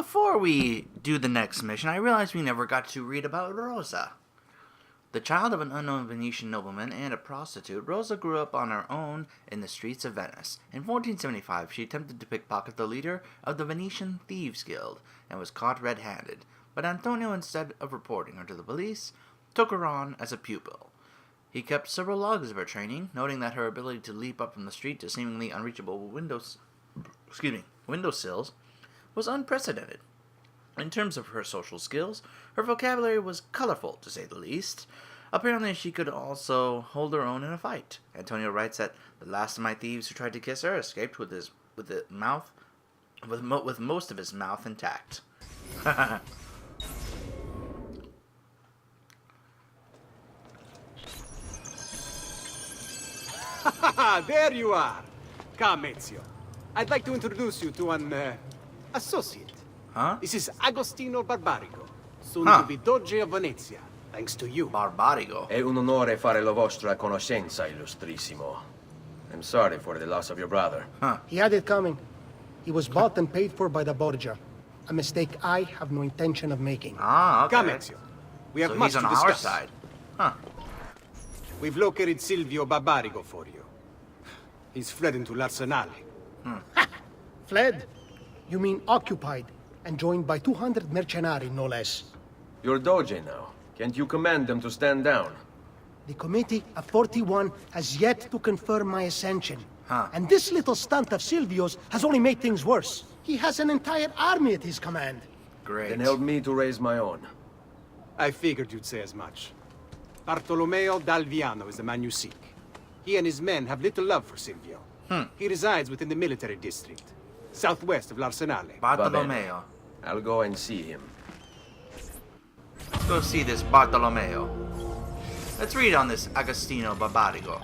Before we do the next mission, I realized we never got to read about Rosa. The child of an unknown Venetian nobleman and a prostitute, Rosa grew up on her own in the streets of Venice. In 1475, she attempted to pickpocket the leader of the Venetian Thieves Guild and was caught red-handed, but Antonio, instead of reporting her to the police, took her on as a pupil. He kept several logs of her training, noting that her ability to leap up from the street to seemingly unreachable windowsills was unprecedented. In terms of her social skills, her vocabulary was colorful, to say the least. Apparently, she could also hold her own in a fight. Antonio writes that the last of my thieves who tried to kiss her escaped with most of his mouth intact. There you are! Come, Ezio. I'd like to introduce you to an, associate. Huh? This is Agostino Barbarigo, soon to be Doge of Venezia, thanks to you. Barbarigo. È un onore fare la vostra conoscenza, illustrissimo. I'm sorry for the loss of your brother. He had it coming. He was bought and paid for by the Borgia. A mistake I have no intention of making. Ah, okay. Come, Ezio. We have So much he's to on discuss. our side. Huh. We've located Silvio Barbarigo for you. He's fled into l'Arsenale. Fled? You mean occupied, and joined by 200 mercenari, no less. You're Doge now. Can't you command them to stand down? The Committee of 41 has yet to confirm my ascension. Huh. And this little stunt of Silvio's has only made things worse. He has an entire army at his command. Great. Then help me to raise my own. I figured you'd say as much. Bartolomeo d'Alviano is the man you seek. He and his men have little love for Silvio. He resides within the military district, southwest of l'Arsenale. Bartolomeo. I'll go and see him. Let's go see this Bartolomeo. Let's read on this Agostino Barbarigo.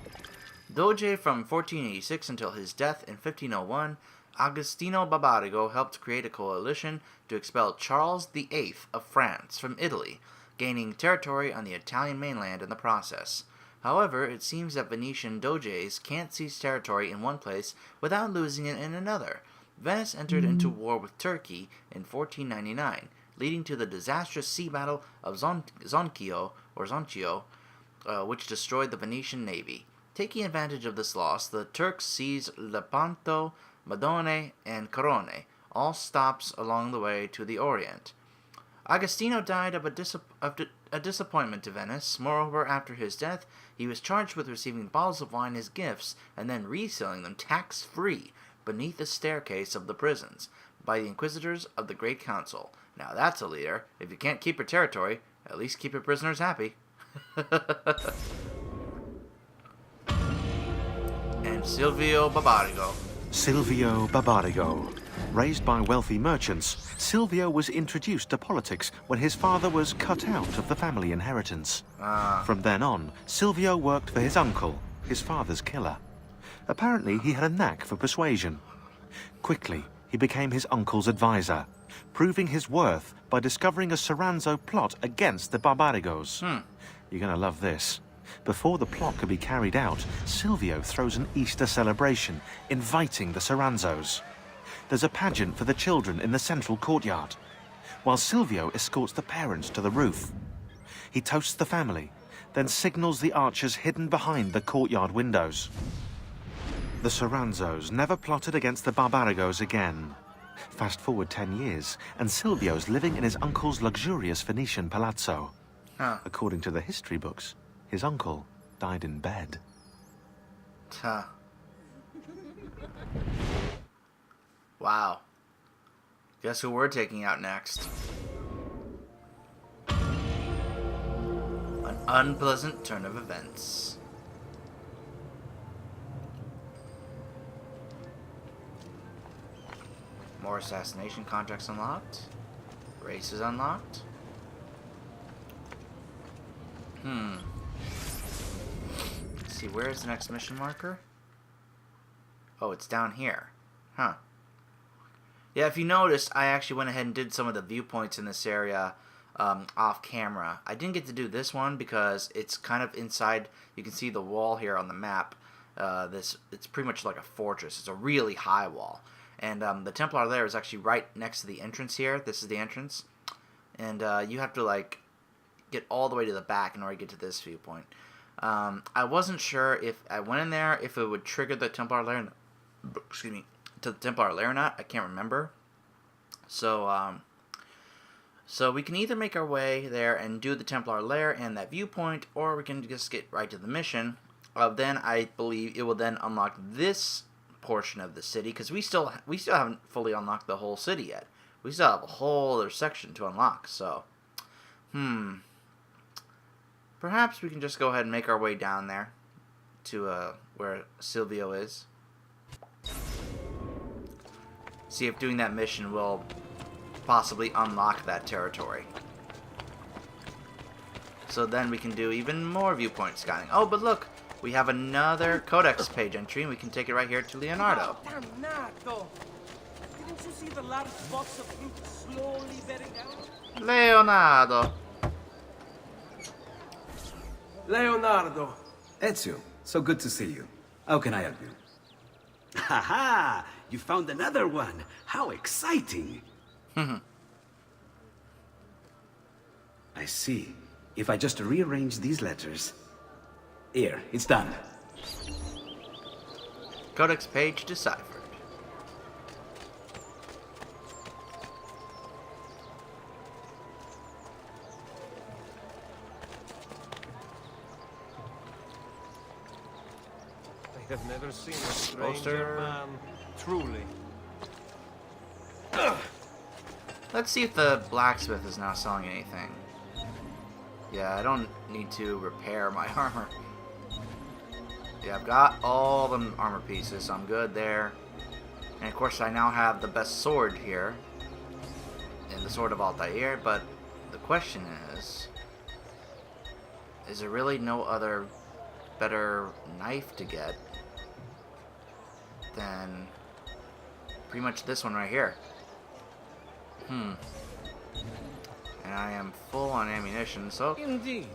Doge from 1486 until his death in 1501, Agostino Barbarigo helped create a coalition to expel Charles VIII of France from Italy, gaining territory on the Italian mainland in the process. However, it seems that Venetian doges can't seize territory in one place without losing it in another. Venice entered into war with Turkey in 1499, leading to the disastrous sea battle of Zonchio, which destroyed the Venetian navy. Taking advantage of this loss, the Turks seized Lepanto, Madone, and Corone, all stops along the way to the Orient. Agostino died of a disappointment to Venice. Moreover, after his death, he was charged with receiving bottles of wine as gifts and then reselling them tax-free beneath the staircase of the prisons by the inquisitors of the Great Council. Now that's a leader. If you can't keep your territory, at least keep your prisoners happy. And Silvio Barbarigo. Silvio Barbarigo. Raised by wealthy merchants, Silvio was introduced to politics when his father was cut out of the family inheritance. From then on, Silvio worked for his uncle, his father's killer. Apparently, he had a knack for persuasion. Quickly, he became his uncle's advisor, proving his worth by discovering a Soranzo plot against the Barbarigos. You're gonna love this. Before the plot could be carried out, Silvio throws an Easter celebration, inviting the Soranzos. There's a pageant for the children in the central courtyard, while Silvio escorts the parents to the roof. He toasts the family, then signals the archers hidden behind the courtyard windows. The Soranzos never plotted against the Barbarigos again. Fast forward 10 years, and Silvio's living in his uncle's luxurious Venetian palazzo. According to the history books, his uncle died in bed. Wow. Guess who we're taking out next? An unpleasant turn of events. More assassination contracts unlocked. Races unlocked. Let's see, where is the next mission marker? Oh, it's down here. Huh. Yeah, if you noticed, I actually went ahead and did some of the viewpoints in this area off camera. I didn't get to do this one because it's kind of inside. You can see the wall here on the map. It's pretty much like a fortress. It's a really high wall. And the Templar lair is actually right next to the entrance here. This is the entrance. And you have to, like, get all the way to the back in order to get to this viewpoint. I wasn't sure if I went in there, if it would trigger the Templar lair, excuse me, to the Templar lair or not. I can't remember. So, so we can either make our way there and do the Templar lair and that viewpoint, or we can just get right to the mission. Then I believe it will then unlock this portion of the city, because we still haven't fully unlocked the whole city yet. We still have a whole other section to unlock. So, perhaps we can just go ahead and make our way down there to where Silvio is. See if doing that mission will possibly unlock that territory. So then we can do even more viewpoint scanning. Oh, but look, we have another Codex page entry, and we can take it right here to Leonardo. Dannato! Didn't you see the large box of ink slowly bearing down? Leonardo! Leonardo! Ezio, so good to see you. How can I help you? Ha ha! You found another one! How exciting! I see. If I just rearrange these letters... Here, it's done. Codex page deciphered. I have never seen a stranger man, truly. Let's see if the blacksmith is now selling anything. Yeah, I don't need to repair my armor. Yeah, I've got all the armor pieces, so I'm good there. And of course I now have the best sword here. In the Sword of Altair, but the question is there really no other better knife to get than pretty much this one right here? And I am full on ammunition, so Indeed.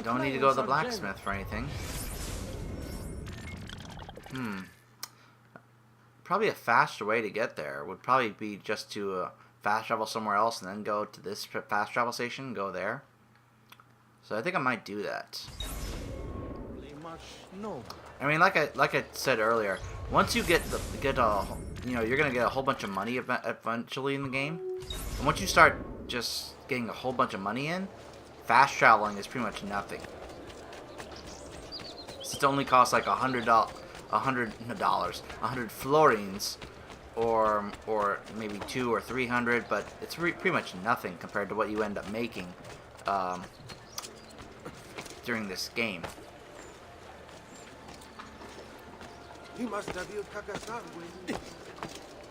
don't need to go to the blacksmith for anything. Probably a faster way to get there would probably be just to fast travel somewhere else and then go to this fast travel station and go there. So I think I might do that. I mean, like I said earlier, once you get you're gonna get a whole bunch of money eventually in the game, and once you start just getting a whole bunch of money in, fast traveling is pretty much nothing. It only costs like $100 florins, or maybe 200 or 300, but it's pretty much nothing compared to what you end up making during this game. He must have you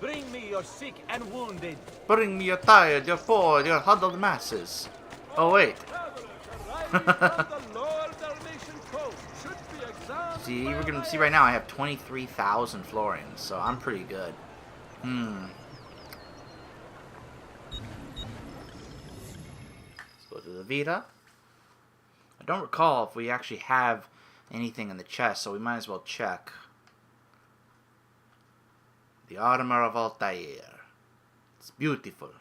Bring me your sick and wounded. Bring me your tired, your poor, your huddled masses. Oh wait. See, we're gonna see right now I have 23,000 florins, so I'm pretty good. Let's go to the Vita. I don't recall if we actually have anything in the chest, so we might as well check. The Armor of Altair. It's beautiful.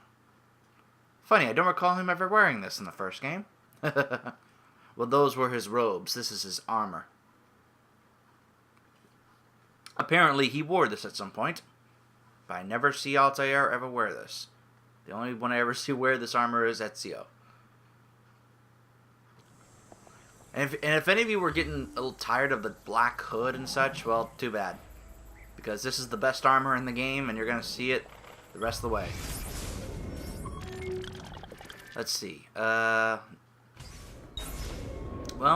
Funny, I don't recall him ever wearing this in the first game. Well, those were his robes. This is his armor. Apparently, he wore this at some point. But I never see Altair ever wear this. The only one I ever see wear this armor is Ezio. And if any of you were getting a little tired of the black hood and such, well, too bad. Because this is the best armor in the game, and you're going to see it the rest of the way. Let's see. Well,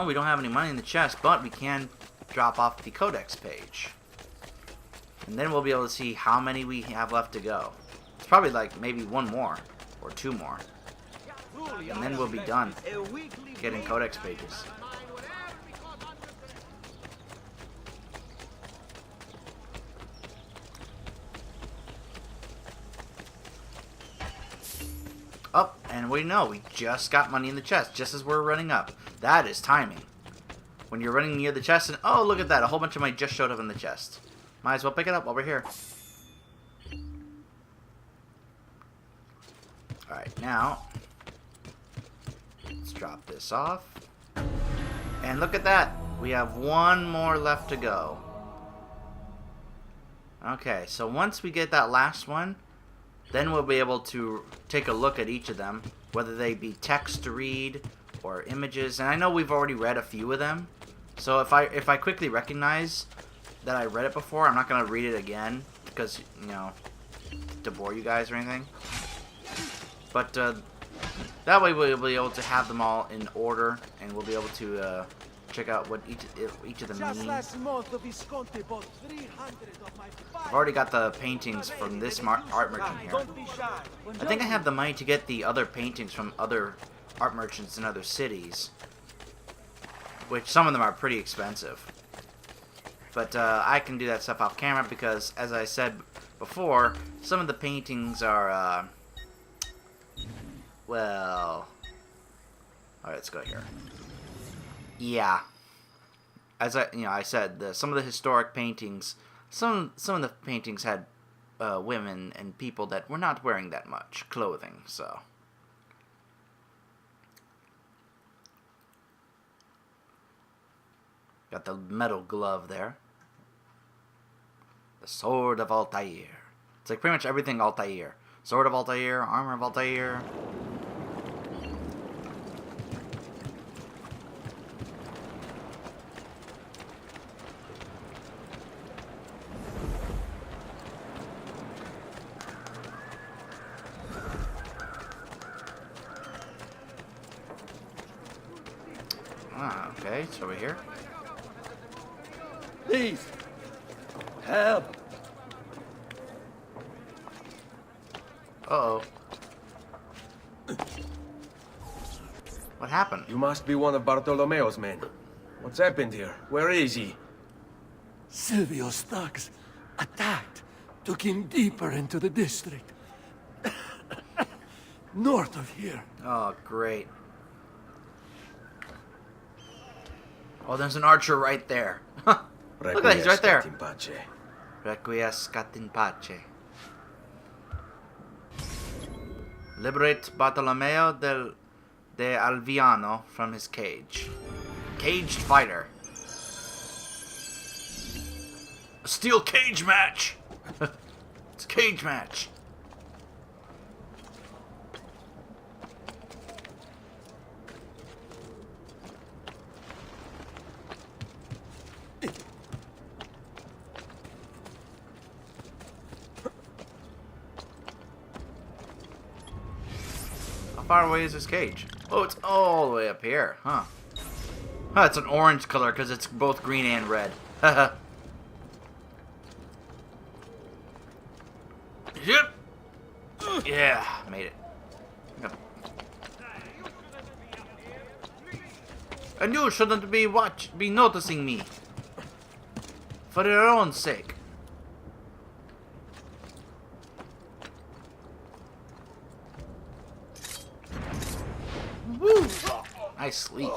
we don't have any money in the chest, but we can drop off the Codex page. And then we'll be able to see how many we have left to go. It's probably like maybe one more, or two more. And then we'll be done getting Codex pages. Oh, and we know we just got money in the chest, just as we're running up. That is timing. When you're running near the chest and, oh, look at that, a whole bunch of money just showed up in the chest. Might as well pick it up while we're here. Alright, now let's drop this off. And look at that! We have one more left to go. Okay, so once we get that last one, then we'll be able to take a look at each of them, whether they be text to read or images. And I know we've already read a few of them, so if I quickly recognize that I read it before, I'm not going to read it again because, you know, to bore you guys or anything. But that way we'll be able to have them all in order, and we'll be able to check out what each of them Just means. last month, the Visconti bought 300 of my I've already got the paintings from this art merchant here. Don't be shy. I think I have the money to get the other paintings from other art merchants in other cities, which some of them are pretty expensive. But I can do that stuff off camera because, as I said before, some of the paintings are, well... Alright, let's go here. Yeah. As I said, some of the historic paintings, some of the paintings had women and people that were not wearing that much clothing, so... Got the metal glove there. The Sword of Altair. It's like pretty much everything Altair. Sword of Altair, Armor of Altair. Ah, okay, it's over here. Please, help. Uh-oh. What happened? You must be one of Bartolomeo's men. What's happened here? Where is he? Silvio's thugs attacked, took him deeper into the district. North of here. Oh, great. Oh, there's an archer right there. Look at that, he's right there. Requiescat in pace. Requiescat in pace. Liberate Bartolomeo de Alviano from his cage. Caged fighter. A steel cage match! It's a cage match. How far away is this cage? Oh, it's all the way up here, huh? Oh, it's an orange color because it's both green and red. Haha. Yep. Yeah, made it. And you shouldn't be noticing me. For your own sake. Woo! Nice sleep.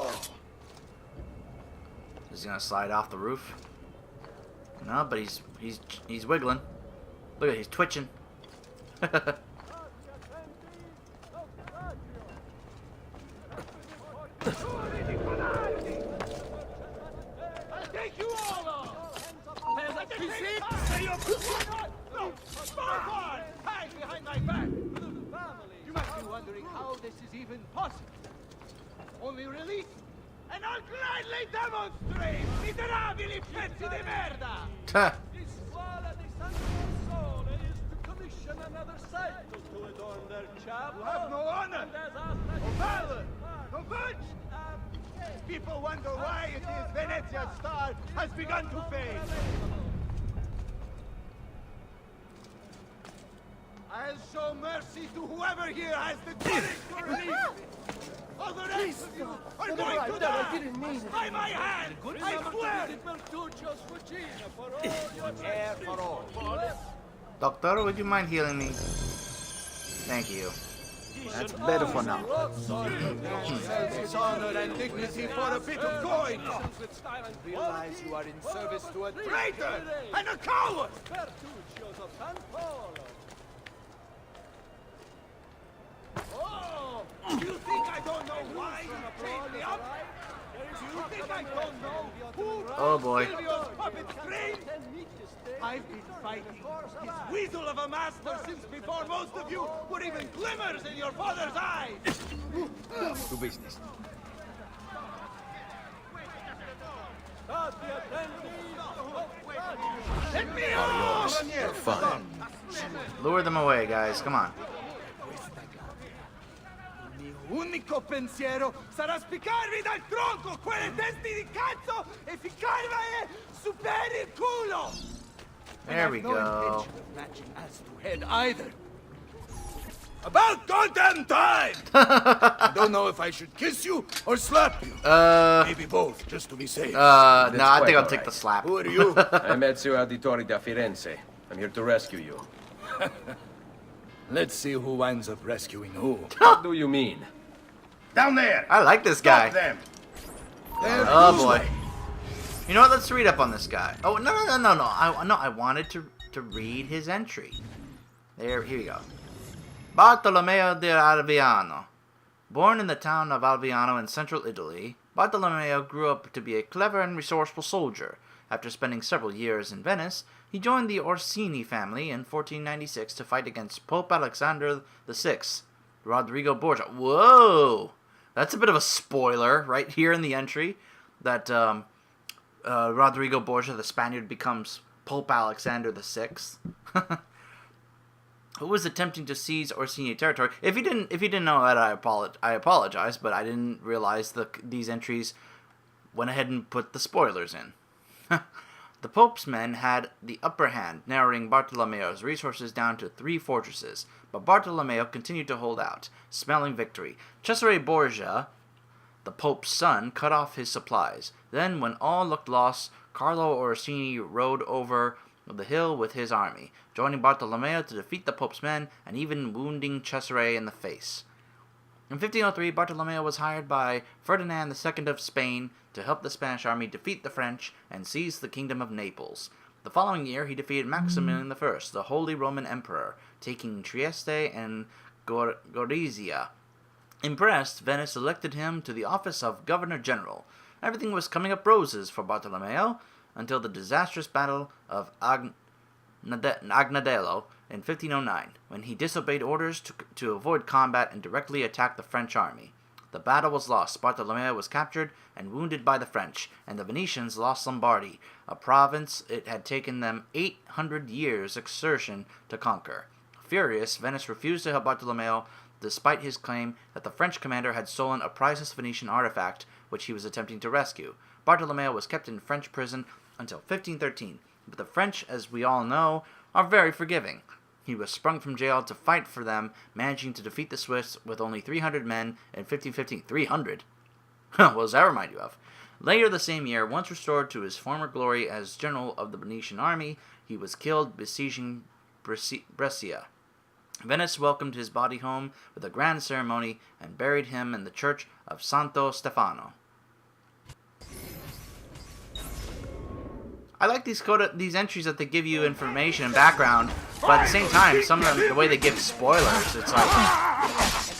Is he gonna slide off the roof? No, but he's wiggling. Look at he's twitching. Take you all off! Hide behind my back! You must be wondering how this is even possible. Only release, and I'll gladly demonstrate! Miserabili pezzi di merda! Tuh. This Scuola di Santo Sole is to commission another cycle to adorn their chapel. You have no honor, no valor, no virtue. People wonder why it is Venezia's star has begun to fade. I'll show mercy to whoever here has the courage to release me. All the rest of you are going to die! I didn't mean it. By my hand! I swear! Doctor, would you mind healing me? Thank you. That's better for now. Sells his honor and dignity for a bit of coin! Realize you are in service to a traitor and a coward! Why you chained me up? You think I don't know who Oh boy. Silvio's puppet's brain? I've been fighting this weasel of a master since before most of you were even glimmers in your father's eyes! To business. Let me All off! yours. For fun. Lure them away, guys. Come on. Il mio unico pensiero sarà spiccarvi dal tronco quelle testi di cazzo e ficcarvele su per il culo! There we No go. intention of matching ass to head either. About goddamn time! I don't know if I should kiss you or slap you. Maybe both, just to be safe. No, I think quite I'll take alright. the slap. Who are you? I'm Ezio Auditore da Firenze. I'm here to rescue you. Let's see who winds up rescuing who. What do you mean? Down there! I like this guy. Them! Oh boy. You know what? Let's read up on this guy. Oh no. I wanted to read his entry. Here we go. Bartolomeo di Alviano. Born in the town of Alviano in central Italy, Bartolomeo grew up to be a clever and resourceful soldier. After spending several years in Venice, he joined the Orsini family in 1496 to fight against Pope Alexander VI, Rodrigo Borgia. Whoa! That's a bit of a spoiler right here in the entry, that Rodrigo Borgia, the Spaniard, becomes Pope Alexander VI. Who was attempting to seize Orsini territory. If you didn't know that, I apologize, but I didn't realize these entries went ahead and put the spoilers in. The Pope's men had the upper hand, narrowing Bartolomeo's resources down to 3 fortresses, but Bartolomeo continued to hold out, smelling victory. Cesare Borgia, the Pope's son, cut off his supplies. Then, when all looked lost, Carlo Orsini rode over the hill with his army, joining Bartolomeo to defeat the Pope's men and even wounding Cesare in the face. In 1503, Bartolomeo was hired by Ferdinand II of Spain to help the Spanish army defeat the French and seize the kingdom of Naples. The following year, he defeated Maximilian I, the Holy Roman Emperor, taking Trieste and Gorizia. Impressed, Venice elected him to the office of Governor-General. Everything was coming up roses for Bartolomeo, until the disastrous Battle of Agnadello in 1509, when he disobeyed orders to avoid combat and directly attacked the French army. The battle was lost. Bartolomeo was captured and wounded by the French, and the Venetians lost Lombardy, a province it had taken them 800 years' exertion to conquer. Furious, Venice refused to help Bartolomeo, despite his claim that the French commander had stolen a priceless Venetian artifact which he was attempting to rescue. Bartolomeo was kept in French prison until 1513, but the French, as we all know, are very forgiving. He was sprung from jail to fight for them, managing to defeat the Swiss with only 300 men in 1515. 300? What does that remind you of? Later the same year, once restored to his former glory as general of the Venetian army, he was killed besieging Brescia. Venice welcomed his body home with a grand ceremony and buried him in the church of Santo Stefano. I like these entries that they give you information and background, but at the same time, some of them, the way they give spoilers, it's like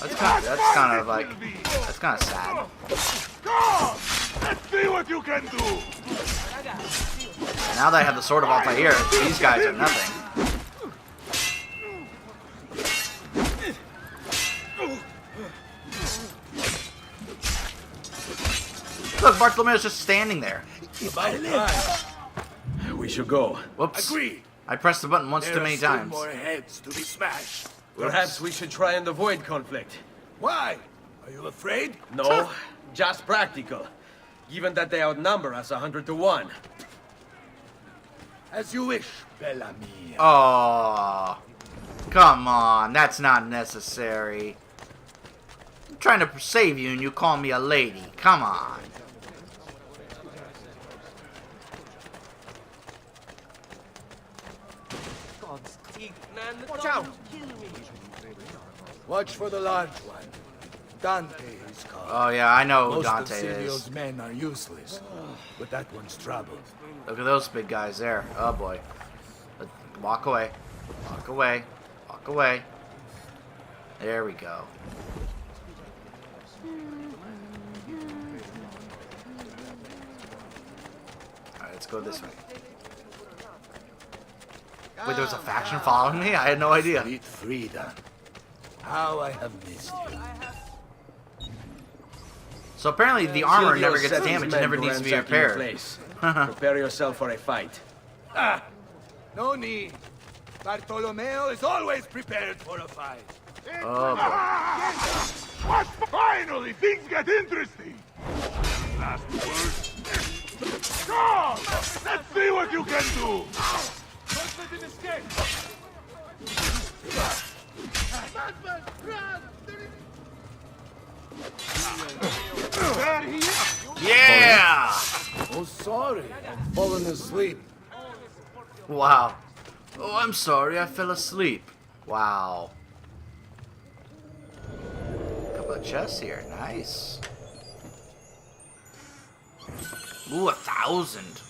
that's kind of sad. Let's see what you can do! And now that I have the Sword of Altair, these guys are nothing. Look, Bartolomeo's just standing there. We should go. Whoops. Agreed. I pressed the button once too many times. More heads to be smashed. Perhaps we should try and avoid conflict. Why? Are you afraid? No, just practical. Given that they outnumber us 100 to 1. As you wish, Bella mia. Aww. Come on, that's not necessary. I'm trying to save you and you call me a lady. Come on. Watch out! Watch for the large one. Dante is called. Oh yeah, I know who Most Dante of Silvio's is. men are useless, but that one's trouble. Look at those big guys there. Oh boy. Walk away. Walk away. Walk away. There we go. let's go this way. Wait, there was a faction following me? I had no idea. Sweet Frida. How I have missed you. So apparently the armor Silvio never gets sent his damaged. It men never to needs to be ransack your repaired. place. Prepare yourself for a fight. Ah, no need. Bartolomeo is always prepared for a fight. Oh, boy. What? Finally, things get interesting. Last word. Go! Let's see what you can do. Don't let him escape. There he is. Yeah! Oh, sorry. I've fallen asleep. Wow. Oh, I'm sorry, I fell asleep. Wow. Couple of chests here, nice. Ooh, 1,000.